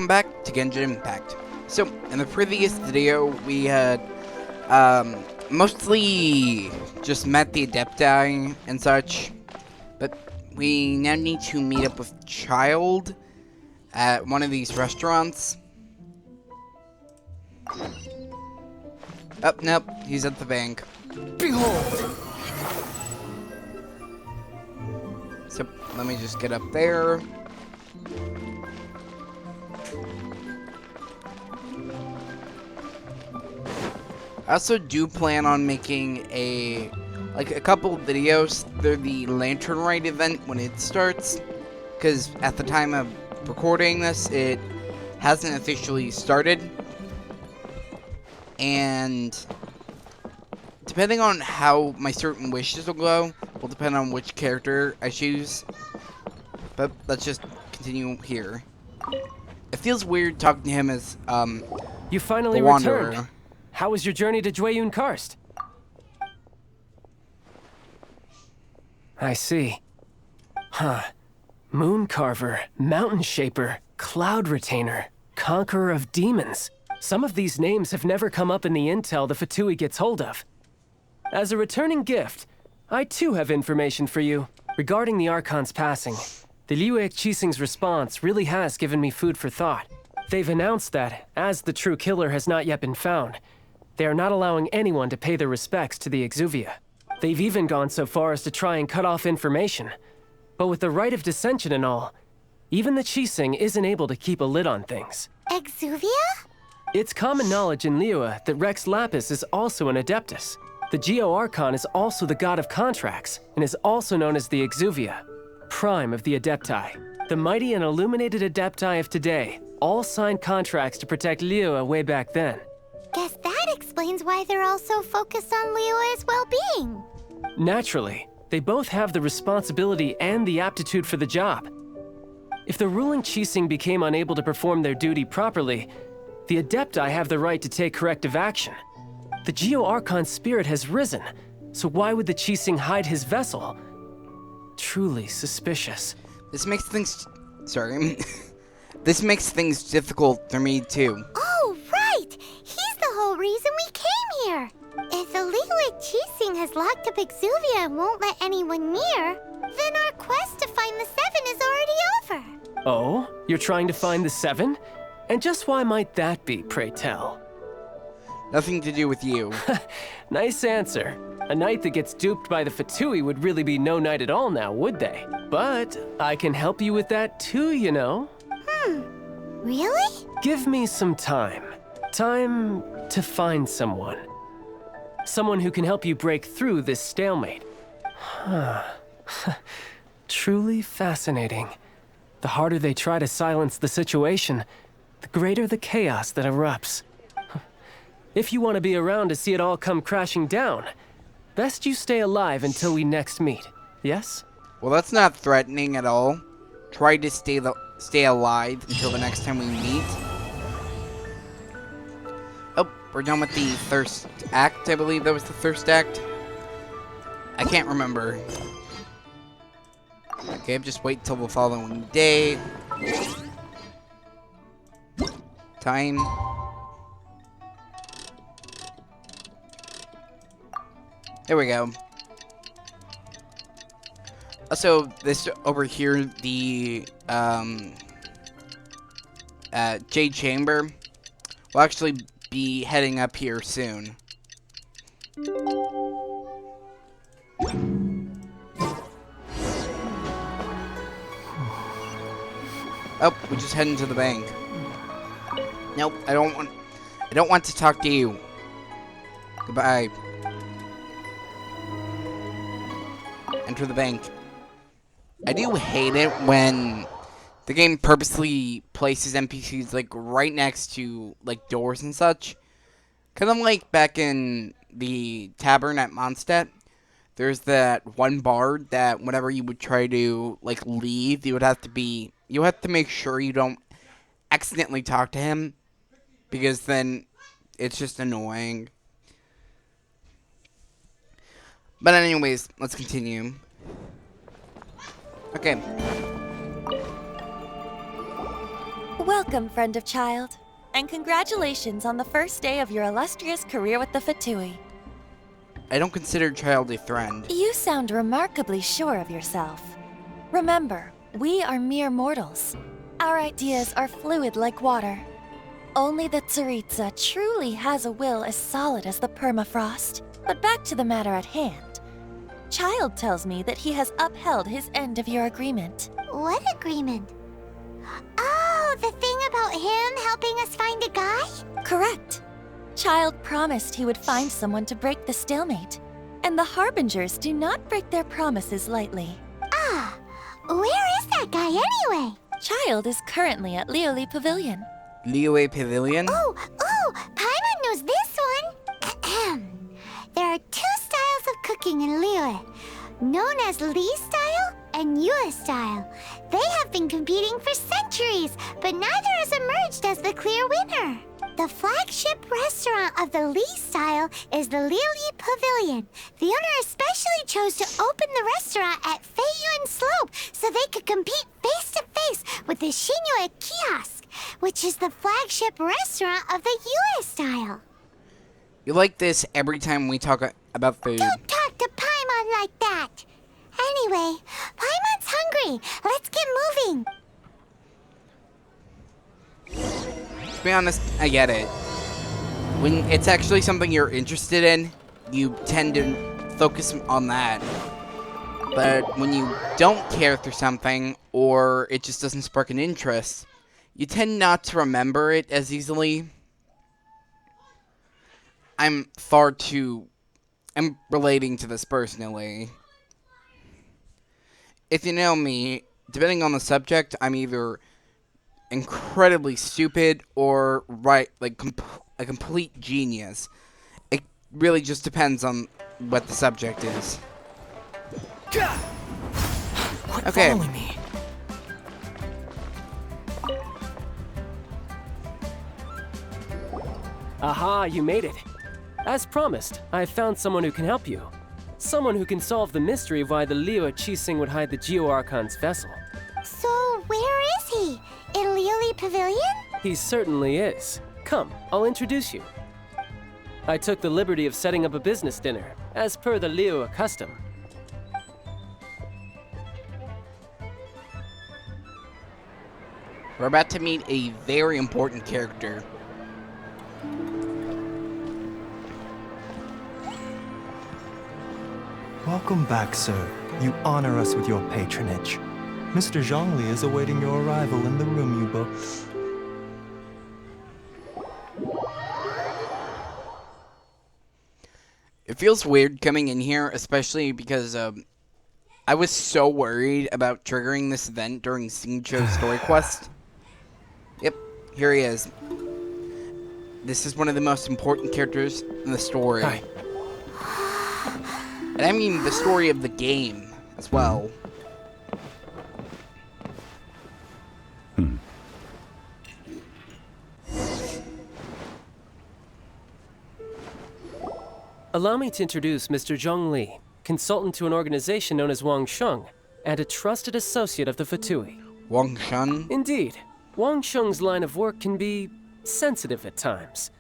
Welcome back to Genshin Impact. So, in the previous video, we had, mostly just met the Adepti and such, but we now need to meet up with Child at one of these restaurants. Oh, nope, he's at the bank. Behold! So, let me just get up there. I also do plan on making a couple of videos through the Lantern Rite event when it starts, because at the time of recording this, it hasn't officially started, and depending on how my certain wishes will go, will depend on which character I choose. But let's just continue here. It feels weird talking to him as You finally the Wanderer. returned. How was your journey to Jueyun Karst? I see. Huh. Moon Carver, Mountain Shaper, Cloud Retainer, Conqueror of Demons. Some of these names have never come up in the intel the Fatui gets hold of. As a returning gift, I too have information for you. Regarding the Archon's passing, the Liyue Qixing's response really has given me food for thought. They've announced that, as the true killer has not yet been found, they are not allowing anyone to pay their respects to the Exuvia. They've even gone so far as to try and cut off information. But with the right of dissension and all, even the Qixing isn't able to keep a lid on things. Exuvia? It's common knowledge in Liyue that Rex Lapis is also an Adeptus. The Geo-Archon is also the god of contracts, and is also known as the Exuvia, prime of the Adepti. The mighty and illuminated Adepti of today all signed contracts to protect Liyue way back then. Guess that explains why they're all so focused on Liyue's well-being. Naturally, they both have the responsibility and the aptitude for the job. If the ruling Qixing became unable to perform their duty properly, the Adepti have the right to take corrective action. The Geo-Archon's spirit has risen, so why would the Qixing hide his vessel? Truly suspicious. This makes things... Sorry. This makes things difficult for me, too. Oh, right! He's the whole reason we came here! If the Liyue Qixing has locked up Exuvia and won't let anyone near, then our quest to find the Seven is already over. Oh? You're trying to find the Seven? And just why might that be, pray tell? Nothing to do with you. Nice answer. A knight that gets duped by the Fatui would really be no knight at all now, would they? But I can help you with that too, you know. Really? Give me some time. Time to find someone. Someone who can help you break through this stalemate. Truly fascinating. The harder they try to silence the situation, the greater the chaos that erupts. If you want to be around to see it all come crashing down, best you stay alive until we next meet, yes? Well, that's not threatening at all. Try to stay alive until the next time we meet. Oh, we're done with the first act. I believe that was the first act. I can't remember. Okay, just wait till the following day. Time. There we go. Also, this over here, the Jade Chamber, will actually be heading up here soon. Oh, we're just heading to the bank. Nope, I don't want to talk to you. Goodbye. Enter the bank. I do hate it when the game purposely places NPCs like right next to like doors and such. Kind of like back in the tavern at Mondstadt. There's that one bard that whenever you would try to like leave, you have to make sure you don't accidentally talk to him, because then it's just annoying. But anyways, let's continue. Okay. Welcome, friend of child. And congratulations on the first day of your illustrious career with the Fatui. I don't consider child a friend. You sound remarkably sure of yourself. Remember, we are mere mortals. Our ideas are fluid like water. Only the Tsaritsa truly has a will as solid as the permafrost. But back to the matter at hand. Child tells me that he has upheld his end of your agreement. What agreement? Oh, the thing about him helping us find a guy? Correct. Child promised he would find someone to break the stalemate. And the Harbingers do not break their promises lightly. Ah, where is that guy anyway? Child is currently at Liyue Pavilion. Liyue Pavilion? Oh, Paimon knows this one. There are two styles of cooking in Liyue, known as Li style and Yue style. They have been competing for centuries, but neither has emerged as the clear winner. The flagship restaurant of the Li style is the Liyue Pavilion. The owner especially chose to open the restaurant at Feiyuan Slope so they could compete face to face with the Xinyue Kiosk, which is the flagship restaurant of the Yue style. You like this every time we talk about food. Don't talk to Paimon like that. Anyway, Paimon's hungry. Let's get moving. To be honest, I get it. When it's actually something you're interested in, you tend to focus on that. But when you don't care for something, or it just doesn't spark an interest, you tend not to remember it as easily. I'm relating to this personally. If you know me, depending on the subject, I'm either incredibly stupid or a complete genius. It really just depends on what the subject is. Quit Okay. following me. Aha, you made it. As promised, I found someone who can help you. Someone who can solve the mystery of why the Liyue Qixing would hide the Geo-Archon's vessel. So, where is he? In Liyue Pavilion? He certainly is. Come, I'll introduce you. I took the liberty of setting up a business dinner, as per the Liyue custom. We're about to meet a very important character. Welcome back, sir. You honor us with your patronage. Mr. Zhongli is awaiting your arrival in the room you booked. It feels weird coming in here, especially because I was so worried about triggering this event during Xingqiu's story quest. Yep, here he is. This is one of the most important characters in the story. Hi. And I mean the story of the game as well. Allow me to introduce Mr. Zhong Li, consultant to an organization known as Wang Sheng, and a trusted associate of the Fatui. Wang Shun? Indeed, Wang Sheng's line of work can be sensitive at times.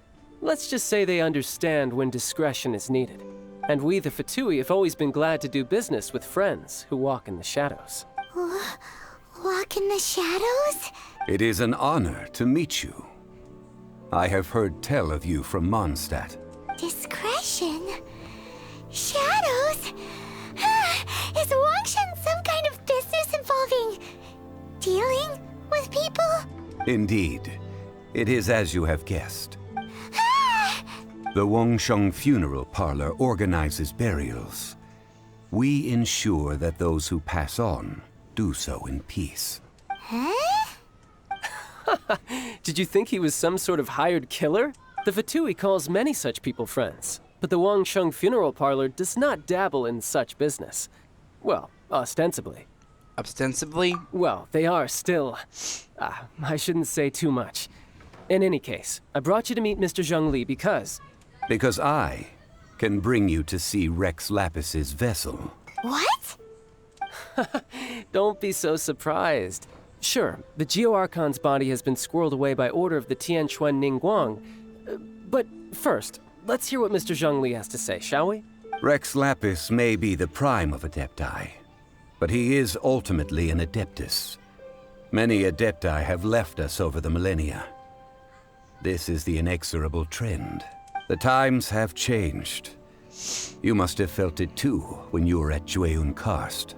Let's just say they understand when discretion is needed. And we, the Fatui, have always been glad to do business with friends who walk in the shadows. Walk in the shadows? It is an honor to meet you. I have heard tell of you from Mondstadt. Discretion? Shadows? Is Wangshan some kind of business involving dealing with people? Indeed, it is as you have guessed. The Wangsheng Funeral Parlor organizes burials. We ensure that those who pass on do so in peace. Huh? Did you think he was some sort of hired killer? The Fatui calls many such people friends, but the Wangsheng Funeral Parlor does not dabble in such business. Well, ostensibly. Ostensibly? Well, they are still... I shouldn't say too much. In any case, I brought you to meet Mr. Zhong Li because... Because I can bring you to see Rex Lapis's vessel. What? Don't be so surprised. Sure, the Geo-Archon's body has been squirreled away by order of the Tianquan Ningguang. But first, let's hear what Mr. Zhongli has to say, shall we? Rex Lapis may be the prime of Adepti, but he is ultimately an Adeptus. Many Adepti have left us over the millennia. This is the inexorable trend. The times have changed. You must have felt it too when you were at Jueyun Karst.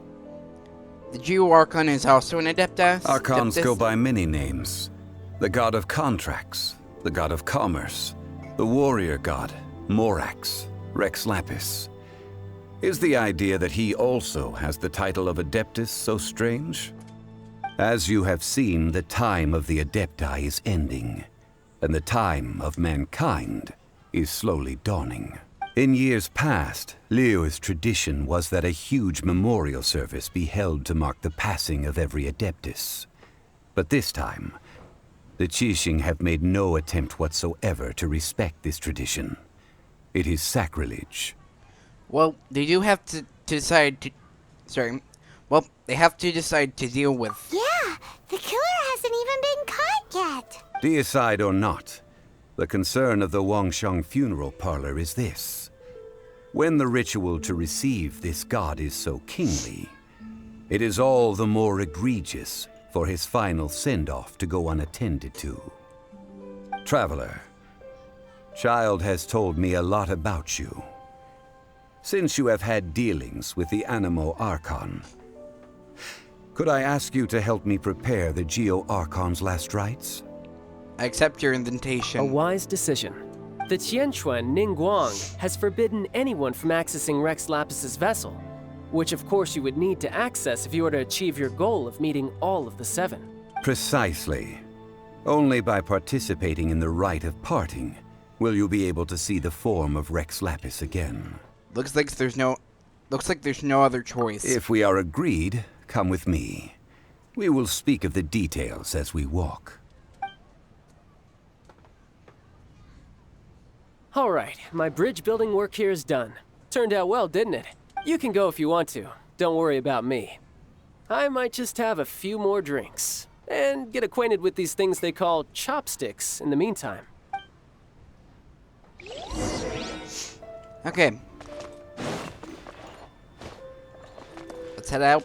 The Geo Archon is also an Adeptus? Archons Adeptus? go by many names. The god of contracts, the god of commerce, the warrior god, Morax, Rex Lapis. Is the idea that he also has the title of Adeptus so strange? As you have seen, the time of the Adepti is ending, and the time of mankind is slowly dawning. In years past, Liyue's tradition was that a huge memorial service be held to mark the passing of every Adeptus. But this time, the Qixing have made no attempt whatsoever to respect this tradition. It is sacrilege. Well, they do have to decide to... Sorry. Well, they have to decide to deal with... Yeah, the killer hasn't even been caught yet. Deicide or not, the concern of the Wangsheng funeral parlor is this. When the ritual to receive this god is so kingly, it is all the more egregious for his final send-off to go unattended to. Traveler, Child has told me a lot about you. Since you have had dealings with the Animo Archon, could I ask you to help me prepare the Geo Archon's last rites? I accept your invitation. A wise decision. The Tianquan Ningguang has forbidden anyone from accessing Rex Lapis's vessel, which of course you would need to access if you were to achieve your goal of meeting all of the seven. Precisely. Only by participating in the rite of parting will you be able to see the form of Rex Lapis again. Looks like there's no other choice. If we are agreed, come with me. We will speak of the details as we walk. All right, my bridge building work here is done. Turned out well, didn't it? You can go if you want to. Don't worry about me. I might just have a few more drinks and get acquainted with these things they call chopsticks in the meantime. Okay. Let's head out.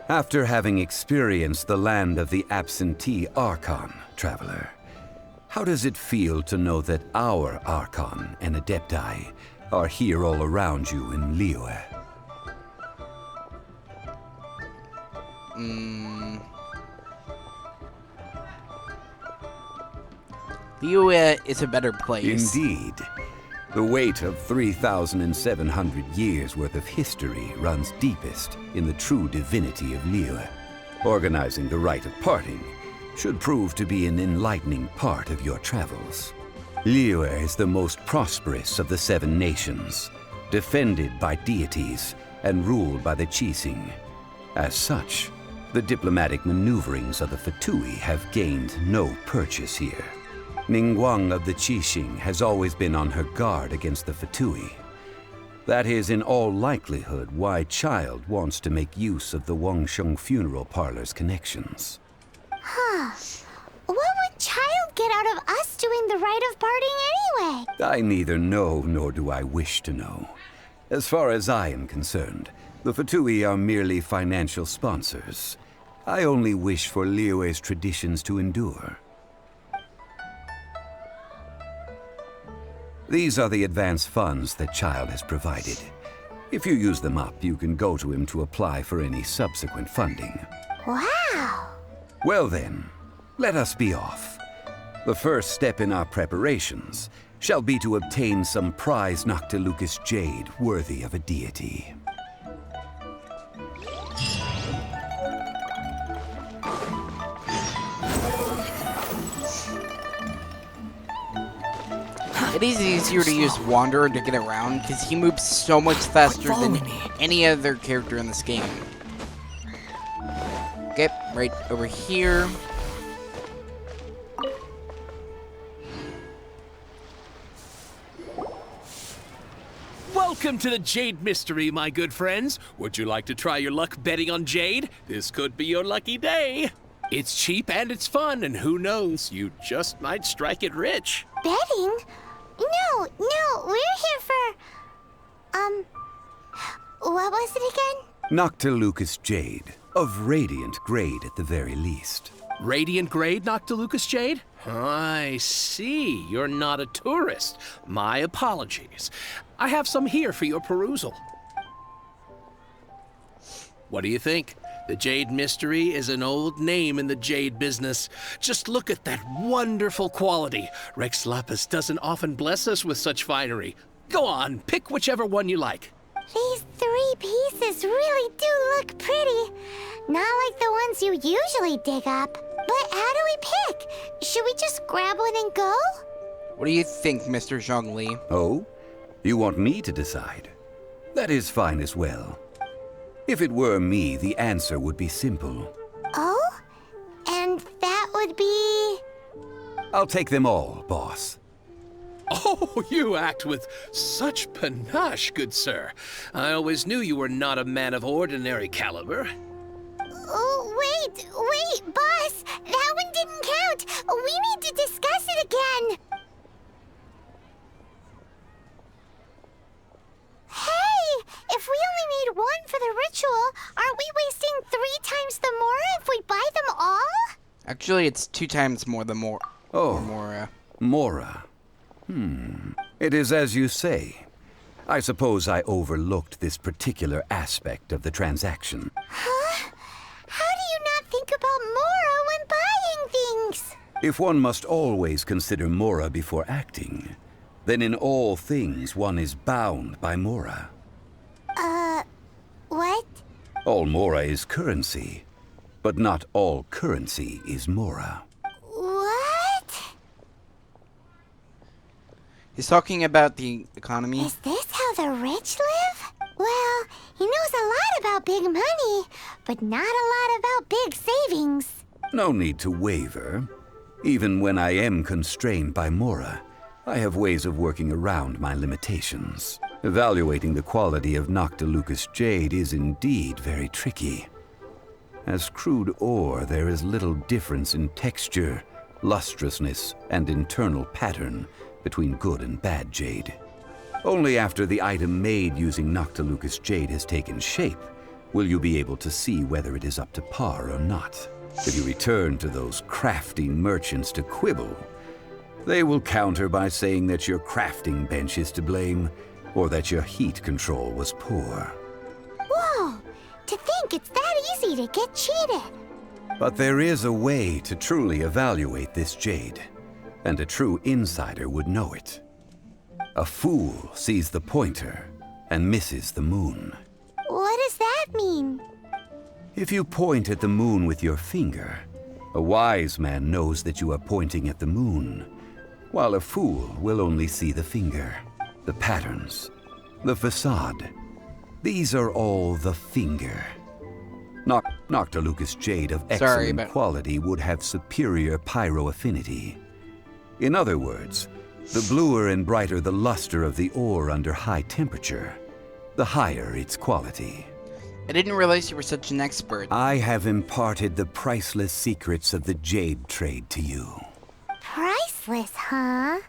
After having experienced the land of the absentee Archon, Traveler, how does it feel to know that our Archon and Adepti are here all around you in Liyue? Liyue is a better place. Indeed. The weight of 3,700 years' worth of history runs deepest in the true divinity of Liyue. Organizing the rite of parting should prove to be an enlightening part of your travels. Liyue is the most prosperous of the 7 nations, defended by deities and ruled by the Qixing. As such, the diplomatic maneuverings of the Fatui have gained no purchase here. Ningguang of the Qixing has always been on her guard against the Fatui. That is in all likelihood why Child wants to make use of the Wangsheng funeral parlor's connections. What would Child get out of us doing the rite of parting anyway? I neither know nor do I wish to know. As far as I am concerned, the Fatui are merely financial sponsors. I only wish for Liyue's traditions to endure. These are the advance funds that Child has provided. If you use them up, you can go to him to apply for any subsequent funding. Wow! Well then, let us be off. The first step in our preparations shall be to obtain some prize Noctilucus jade worthy of a deity. It is easier to use Wanderer to get around because he moves so much faster than any other character in this game. Okay, right over here. Welcome to the Jade Mystery, my good friends. Would you like to try your luck betting on Jade? This could be your lucky day. It's cheap and it's fun, and who knows, you just might strike it rich. Betting? No, we're here for... what was it again? Noctilucous Jade, of radiant grade at the very least. Radiant grade, Noctilucous Jade? I see. You're not a tourist. My apologies. I have some here for your perusal. What do you think? The Jade Mystery is an old name in the jade business. Just look at that wonderful quality. Rex Lapis doesn't often bless us with such finery. Go on, pick whichever one you like. These 3 pieces really do look pretty. Not like the ones you usually dig up. But how do we pick? Should we just grab one and go? What do you think, Mr. Zhongli? Oh? You want me to decide? That is fine as well. If it were me, the answer would be simple. Oh? And that would be... I'll take them all, boss. Oh, you act with such panache, good sir. I always knew you were not a man of ordinary caliber. Oh, wait, boss! That one didn't count! We need to discuss it again! Hey! If we only need one for the ritual, aren't we wasting 3 times the Mora if we buy them all? Actually, it's 2 times more than more. Oh, Mora. Mora. It is as you say. I suppose I overlooked this particular aspect of the transaction. Huh? How do you not think about Mora when buying things? If one must always consider Mora before acting, then in all things one is bound by Mora. What? All Mora is currency, but not all currency is Mora. What? He's talking about the economy. Is this how the rich live? Well, he knows a lot about big money, but not a lot about big savings. No need to waver. Even when I am constrained by Mora, I have ways of working around my limitations. Evaluating the quality of Noctilucous Jade is indeed very tricky. As crude ore, there is little difference in texture, lustrousness, and internal pattern between good and bad jade. Only after the item made using Noctilucous Jade has taken shape will you be able to see whether it is up to par or not. If you return to those crafty merchants to quibble, they will counter by saying that your crafting bench is to blame, or that your heat control was poor. Whoa! To think it's that easy to get cheated. But there is a way to truly evaluate this jade, and a true insider would know it. A fool sees the pointer and misses the moon. What does that mean? If you point at the moon with your finger, a wise man knows that you are pointing at the moon, while a fool will only see the finger, the patterns, the facade. These are all the finger. Noctilucous Jade of excellent quality would have superior pyro affinity. In other words, the bluer and brighter the luster of the ore under high temperature, the higher its quality. I didn't realize you were such an expert. I have imparted the priceless secrets of the jade trade to you. Priceless, huh?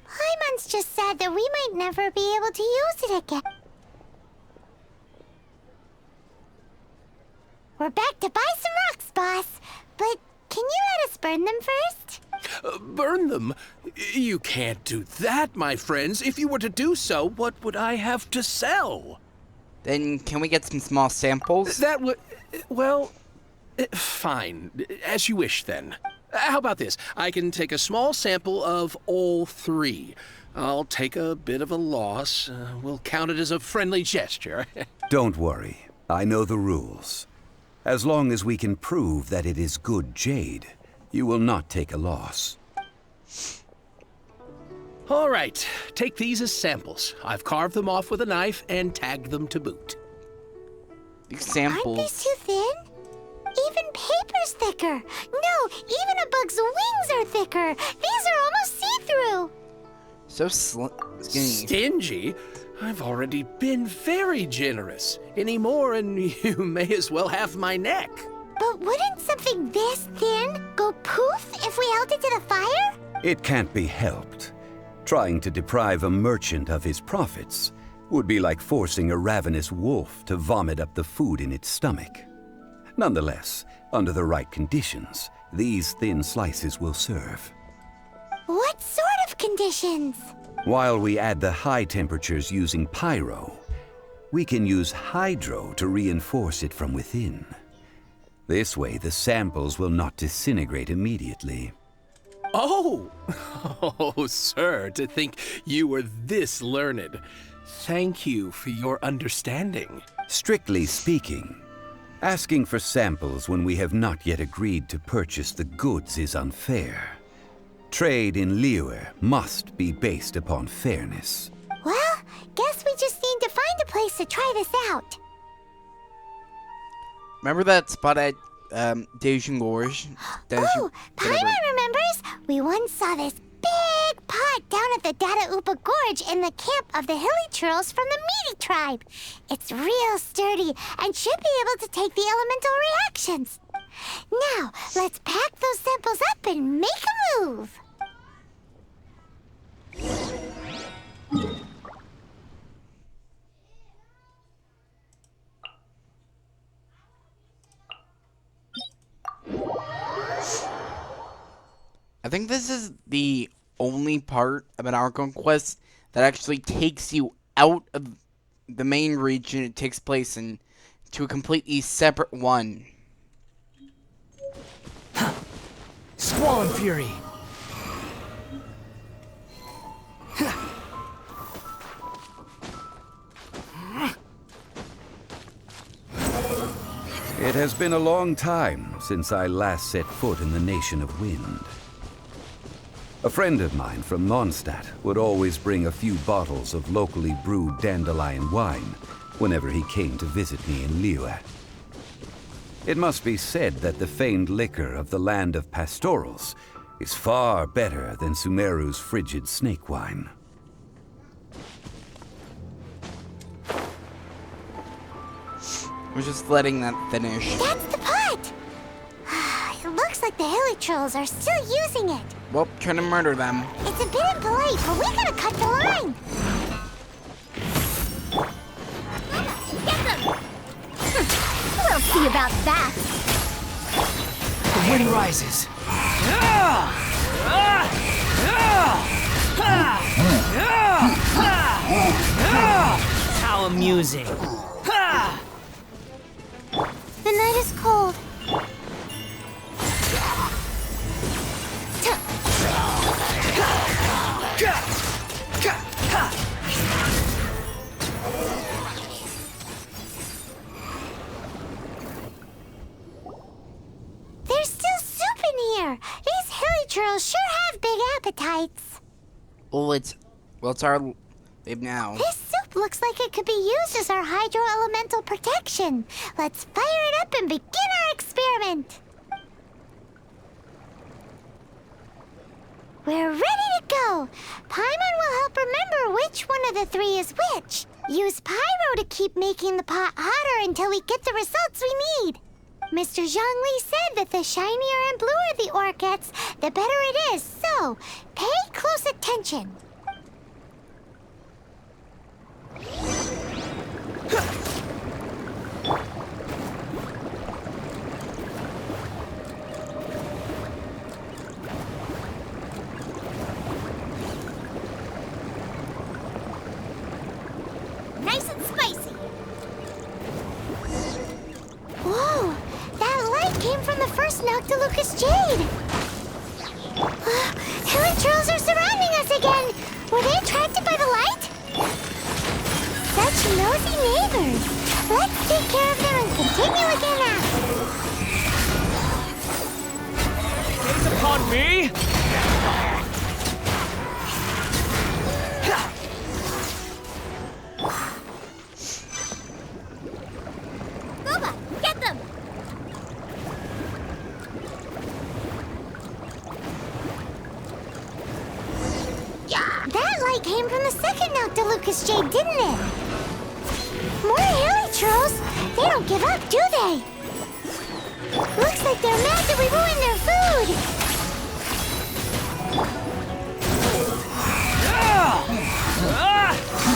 Paimon's just said that we might never be able to use it again. We're back to buy some rocks, boss. But can you let us burn them first? Burn them? You can't do that, my friends. If you were to do so, what would I have to sell? Then can we get some small samples? That would... well... fine. As you wish, then. How about this? I can take a small sample of all 3. I'll take a bit of a loss. We'll count it as a friendly gesture. Don't worry. I know the rules. As long as we can prove that it is good jade, you will not take a loss. All right, take these as samples. I've carved them off with a knife and tagged them to boot. These Aren't samples. these too thin? Even paper's thicker. No, even a bug's wings are thicker. These are almost see-through. So skinny. Stingy? I've already been very generous. Any more and you may as well have my neck. But wouldn't something this thin go poof if we held it to the fire? It can't be helped. Trying to deprive a merchant of his profits would be like forcing a ravenous wolf to vomit up the food in its stomach. Nonetheless, under the right conditions, these thin slices will serve. What sort of conditions? While we add the high temperatures using pyro, we can use hydro to reinforce it from within. This way, the samples will not disintegrate immediately. Oh! Oh, sir, to think you were this learned. Thank you for your understanding. Strictly speaking, asking for samples when we have not yet agreed to purchase the goods is unfair. Trade in Liyue must be based upon fairness. Well, guess we just need to find a place to try this out. Remember that spot at Dejin Gorge? Oh, Paimon remembers. We once saw this big pot down at the Data Upa Gorge in the camp of the hilly churls from the Meaty tribe. It's real sturdy and should be able to take the elemental reactions. Now, let's pack those samples up and make a move. I think this is the only part of an archon quest that actually takes you out of the main region it takes place in to a completely separate one. Squall Fury! It has been a long time since I last set foot in the Nation of Wind. A friend of mine from Mondstadt would always bring a few bottles of locally brewed dandelion wine whenever he came to visit me in Liyue. It must be said that the famed liquor of the land of pastorals is far better than Sumeru's frigid snake wine. We're just letting that finish. That's the pot! It looks like the hilly trolls are still using it. Well, trying to murder them. It's a bit impolite, but we gotta cut the line. Get them! We'll see about that. The wind rises. How amusing. The night is cold. There's still soup in here. These hilly churls sure have big appetites. Well, it's our babe now. This soup looks like it could be used as our hydro-elemental protection. Let's fire it up and begin our experiment. We're ready to go. Paimon will help remember which one of the three is which. Use pyro to keep making the pot hotter until we get the results we need. Mr. Zhongli said that the shinier and bluer the ore gets, the better it is. So, pay close attention. Nice and spicy. Whoa, that light came from the first Noctilucous Jade. Hilly trolls are surrounding us again. Were they attracted by the light? Such nosy neighbors. Let's take care of them and continue again after. Gaze upon me! came from the second Noctilucous Jade, didn't it? More helitrolls? They don't give up, do they? Looks like they're mad that we ruined their food.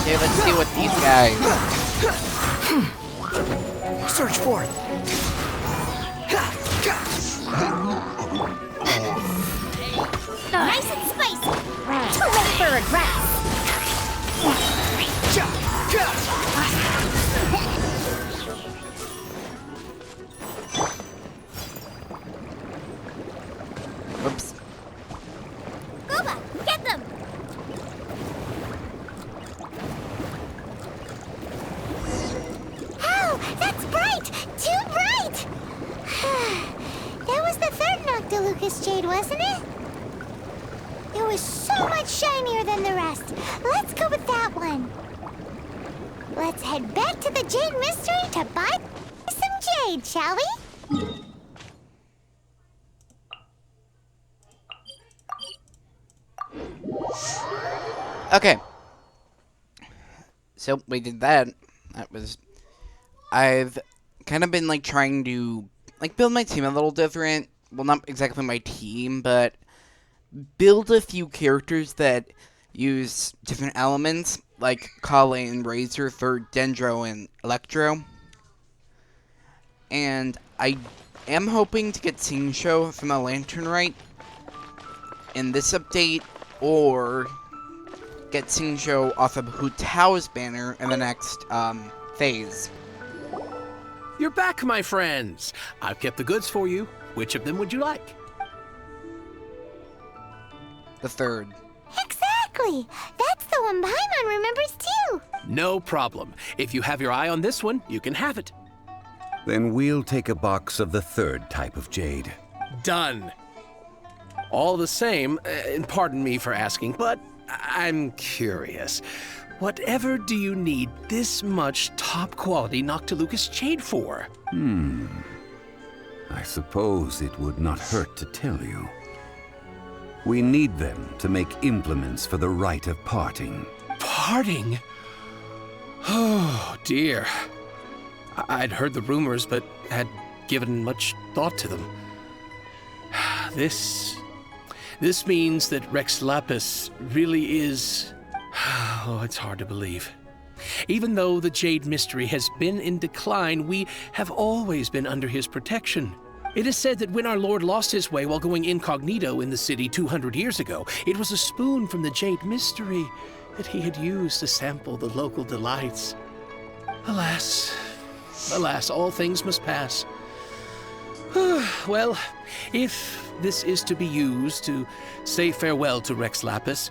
Okay, let's see what these guys. Search forth. Nice and spicy. Too late for regrets. Oops. Gooba, get them! Oh, that's bright! Too bright! That was the third Noctilucous Jade, wasn't it? It was so much shinier than the rest. Let's go with that one. Let's head back to the Jade Mystery to buy some jade, shall we? Okay. So we did that. I've kind of been like trying to like build my team a little different. Well, not exactly my team, but build a few characters that use different elements, like Kale and Razor for Dendro and Electro. And I am hoping to get Singsho from the Lantern Rite in this update, or get Singsho off of Hu Tao's banner in the next phase. You're back, my friends. I've kept the goods for you. Which of them would you like? The third. Exactly! That's the one Paimon remembers too! No problem. If you have your eye on this one, you can have it. Then we'll take a box of the third type of jade. Done. All the same, and pardon me for asking, but I'm curious. Whatever do you need this much top-quality Noctilucous jade for? I suppose it would not hurt to tell you. We need them to make implements for the rite of parting. Parting? Oh, dear. I'd heard the rumors, but had given much thought to them. This means that Rex Lapis really is... Oh, it's hard to believe. Even though the Jade Mystery has been in decline, we have always been under his protection. It is said that when our Lord lost his way while going incognito in the city 200 years ago, it was a spoon from the Jade Mystery that he had used to sample the local delights. Alas, all things must pass. Well, if this is to be used to say farewell to Rex Lapis,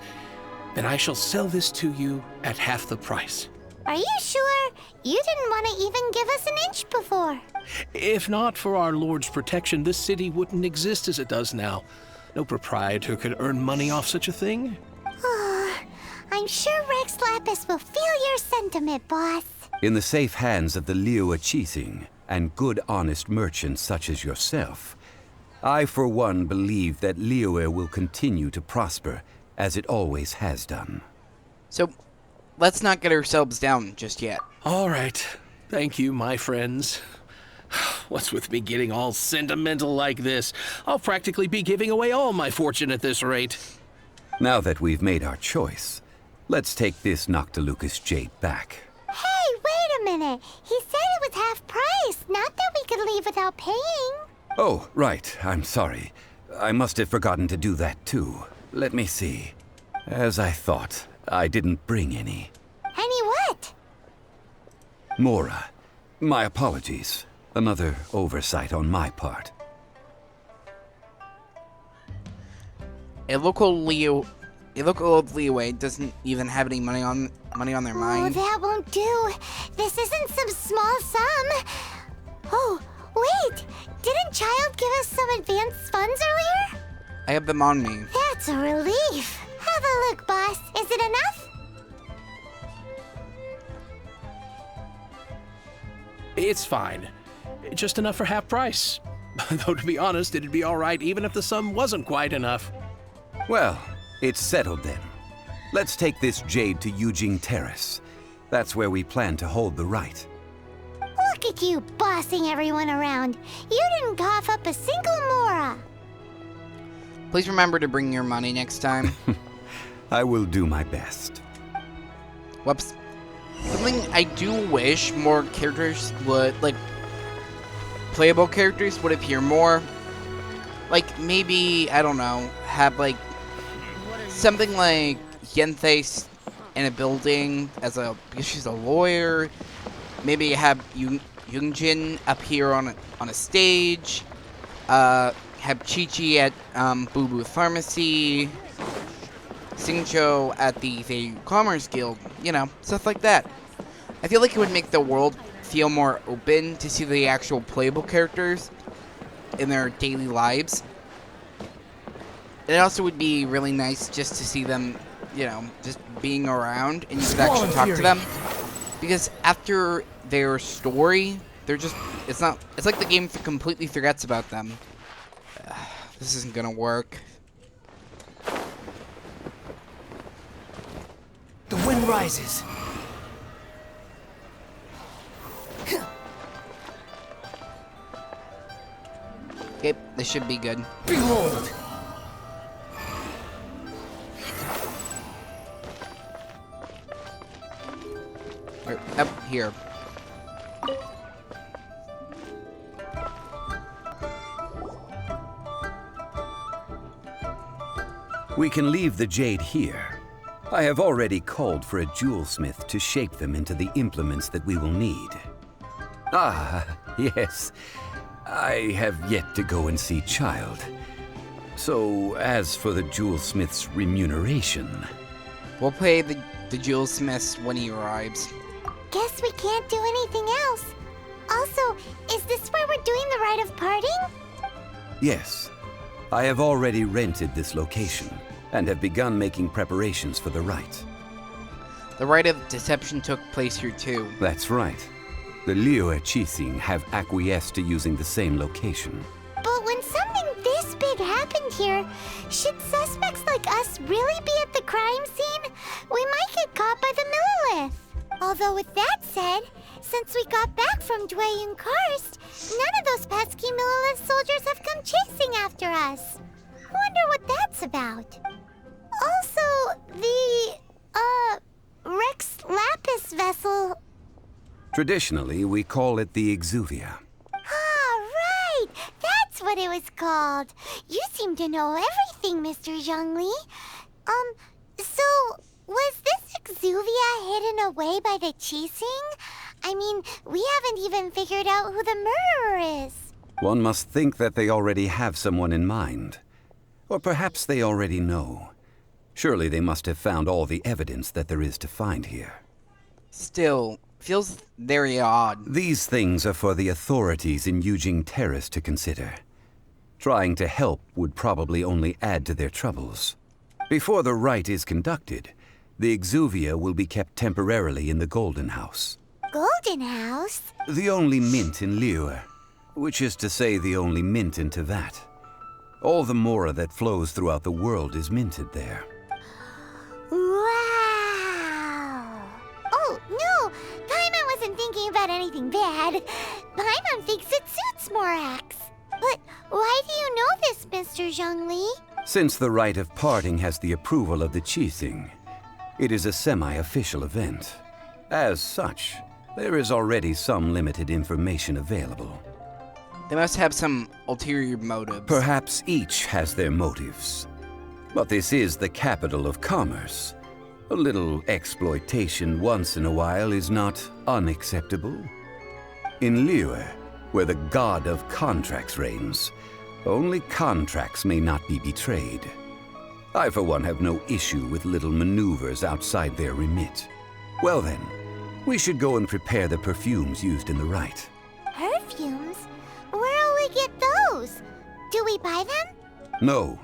then I shall sell this to you at half the price. Are you sure? You didn't want to even give us an inch before. If not for our Lord's protection, this city wouldn't exist as it does now. No proprietor could earn money off such a thing. I'm sure Rex Lapis will feel your sentiment, boss. In the safe hands of the Liyue Qixing and good honest merchants such as yourself, I for one believe that Liyue will continue to prosper as it always has done. So, let's not get ourselves down just yet. All right. Thank you, my friends. What's with me getting all sentimental like this? I'll practically be giving away all my fortune at this rate. Now that we've made our choice, let's take this Noctilucous jade back. Hey, wait a minute. He said it was half price, not that we could leave without paying. Oh, right. I'm sorry. I must have forgotten to do that too. Let me see. As I thought, I didn't bring any. Any what? Mora, my apologies. Another oversight on my part. A local of Liyue doesn't even have any money on their mind. Oh, that won't do. This isn't some small sum. Oh, wait. Didn't Child give us some advanced funds earlier? I have them on me. That's a relief. Have a look, boss. Is it enough? It's fine. Just enough for half price. Though, to be honest, it'd be all right even if the sum wasn't quite enough. Well, it's settled then. Let's take this jade to Yujing Terrace. That's where we plan to hold the rite. Look at you bossing everyone around. You didn't cough up a single mora. Please remember to bring your money next time. I will do my best. Whoops. Something I do wish more characters would, like, playable characters would appear more. Like, maybe, I don't know, have, like, something like Yenthe in a building because she's a lawyer. Maybe have Yungjin appear on a stage. Have Chi-Chi at Boo Boo Pharmacy. Xingqiu at the Commerce Guild. You know, stuff like that. I feel like it would make the world feel more open to see the actual playable characters in their daily lives. It also would be really nice just to see them, you know, just being around and you could actually talk to them. Because after their story, they're just, it's like the game completely forgets about them. This isn't gonna work. The wind rises. Okay, this should be good. Behold! Up here. We can leave the jade here. I have already called for a jewelsmith to shape them into the implements that we will need. Ah, yes. I have yet to go and see Child. So, as for the jewelsmith's remuneration... We'll pay the jewelsmith when he arrives. Guess we can't do anything else. Also, is this where we're doing the rite of parting? Yes. I have already rented this location, and have begun making preparations for the rite. The rite of deception took place here too. That's right. The Liyue Qixing have acquiesced to using the same location. But when something this big happened here, should suspects like us really be at the crime scene? We might get caught by the Millilith. Although with that said, since we got back from Dwayne Karst, none of those pesky Millilith soldiers have come chasing after us. Wonder what that's about. Also, the, Rex Lapis vessel... Traditionally, we call it the Exuvia. Ah, right! That's what it was called. You seem to know everything, Mr. Zhongli. So, was this Exuvia hidden away by the Qixing? I mean, we haven't even figured out who the murderer is. One must think that they already have someone in mind. Or perhaps they already know. Surely they must have found all the evidence that there is to find here. Still, feels very odd. These things are for the authorities in Yujing Terrace to consider. Trying to help would probably only add to their troubles. Before the rite is conducted, the Exuvia will be kept temporarily in the Golden House. Golden House? The only mint in Liyue, which is to say the only mint in Teyvat. All the mora that flows throughout the world is minted there. Wow! Oh, no! Paimon wasn't thinking about anything bad. Paimon thinks it suits Morax. But why do you know this, Mr. Zhongli? Since the rite of parting has the approval of the Qixing, it is a semi-official event. As such, there is already some limited information available. They must have some ulterior motives. Perhaps each has their motives. But this is the capital of commerce. A little exploitation once in a while is not unacceptable. In Liyue, where the god of contracts reigns, only contracts may not be betrayed. I, for one, have no issue with little maneuvers outside their remit. Well then, we should go and prepare the perfumes used in the rite. Perfumes? Where'll we get those? Do we buy them? No.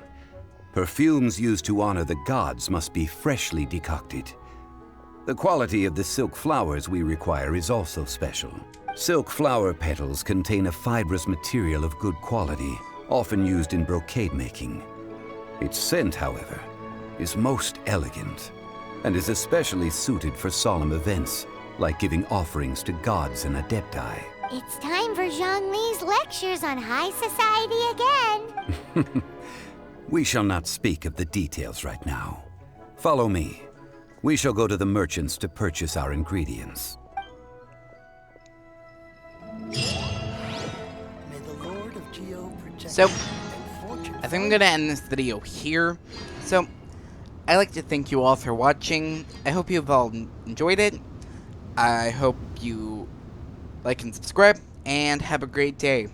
Perfumes used to honor the gods must be freshly decocted. The quality of the silk flowers we require is also special. Silk flower petals contain a fibrous material of good quality, often used in brocade making. Its scent, however, is most elegant. and is especially suited for solemn events, like giving offerings to gods and adepti. It's time for Zhongli's lectures on high society again. We shall not speak of the details right now. Follow me. We shall go to the merchants to purchase our ingredients. So, I think I'm gonna end this video here. So, I'd like to thank you all for watching. I hope you've all enjoyed it. I hope you like and subscribe, and have a great day.